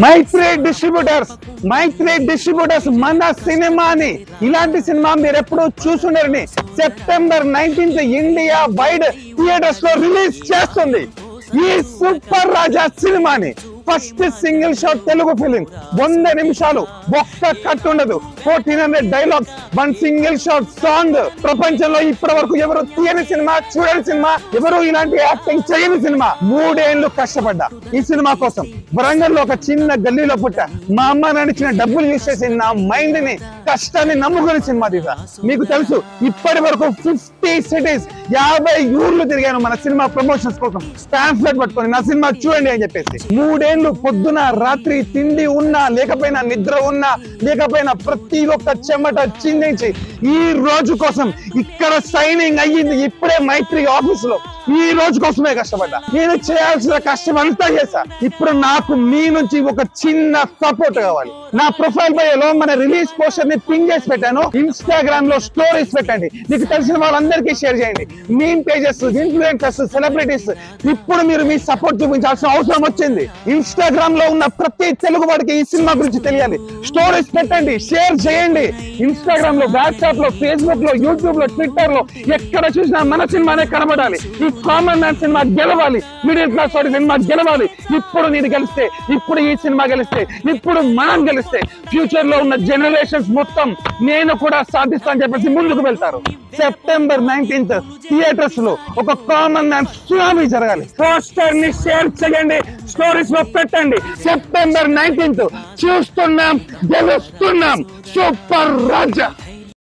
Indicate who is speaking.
Speaker 1: మైత్రి distributors మన సినిమాని ఇలాంటి సినిమా మీరు ఎప్పుడు చూసుండరని సెప్టెంబర్ 19 ఇండియా వైడ్ థియేటర్స్ లో రిలీజ్ చేస్తుంది ఈ సూపర్ రాజా సినిమాని. First single shot Telugu film, 100 నిమిషాలు, ఒక్క కట్ ఉండదు, 1400 డైలాగ్స్, 1 సింగిల్ షాట్ సాంగ్. ప్రపంచంలో ఇప్పటి వరకు ఎవరు తీయని సినిమా, చూడని సినిమా, ఎవరు ఇలాంటి యాక్టింగ్ చేయని సినిమా. 3 ఏళ్ళు కష్టపడ్డా ఈ సినిమా కోసం. వరంగల్ లో ఒక చిన్న గల్లీలో పుట్టా. మా అమ్మ నడిచిన డబ్బులు యూజ్ చేసి నా మైండ్ ని, కష్టాన్ని నమ్ముకుని సినిమా తీసా. మీకు తెలుసు ఇప్పటి వరకు 50 సిటీస్, 50 ఊర్లు తిరిగాను మన సినిమా ప్రమోషన్స్ కోసం, ట్రాన్స్లేట్ పట్టుకొని నా సినిమా చూడండి అని చెప్పేసి. 3 ఏళ్ళు పొద్దున రాత్రి తిండి ఉన్నా లేకపోయినా, నిద్ర ఉన్నా లేకపోయినా, ప్రతి ఒక్క చెమట చిందించి ఈ రోజు కోసం ఇక్కడ సైనింగ్ అయ్యింది. ఇప్పుడే మైత్రి ఆఫీస్ లో ఈ రోజు కోసమే కష్టపడ్డా. నేను చేయాల్సిన కష్టం అంతా చేశా. ఇప్పుడు నాకు మీ నుంచి ఒక చిన్న సపోర్ట్ కావాలి. నా ప్రొఫైల్ బయోలో మన రిలీజ్ పోస్టర్ ని పిన్ చేసి పెట్టాను. ఇన్స్టాగ్రామ్ లో స్టోరీస్ పెట్టండి, మీకు తెలిసిన వాళ్ళందరికీ షేర్ చేయండి. మీమ్ పేజెస్, ఇన్ఫ్లుయెన్సర్స్, సెలబ్రిటీస్, ఇప్పుడు మీరు మీ సపోర్ట్ చూపించాల్సిన అవసరం వచ్చింది. ఇన్స్టాగ్రామ్ లో ఉన్న ప్రతి తెలుగు వాడికి ఈ సినిమా గురించి తెలియాలి. స్టోరీస్ పెట్టండి, షేర్ చేయండి. ఇన్స్టాగ్రామ్ లో, వాట్సాప్ లో, ఫేస్బుక్ లో, యూట్యూబ్ లో, ట్విట్టర్ లో ఎక్కడ చూసినా మన సినిమానే కనబడాలి. ఈ కామన్ మ్యాన్ సినిమా గెలవాలి, మిడిల్ క్లాస్ వాడి సినిమా గెలవాలి. ఇప్పుడు నేను గెలిస్తే, ఇప్పుడు ఈ సినిమా గెలిస్తే, ఇప్పుడు మనం గెలిస్తే ఫ్యూచర్ లో ఉన్న జనరేషన్స్ మొత్తం నేను కూడా సాధిస్తా అని చెప్పేసి ముందుకు వెళ్తారు. సెప్టెంబర్ 19 థియేటర్స్ లో ఒక కామన్ మ్యాన్ సునామీ జరగాలి. పోస్టర్ ని షేర్ చేయండి, స్టోరీస్ లో పెట్టండి. సెప్టెంబర్ 19 చూస్తున్నాం, గెలుస్తున్నాం. సూపర్ రాజా.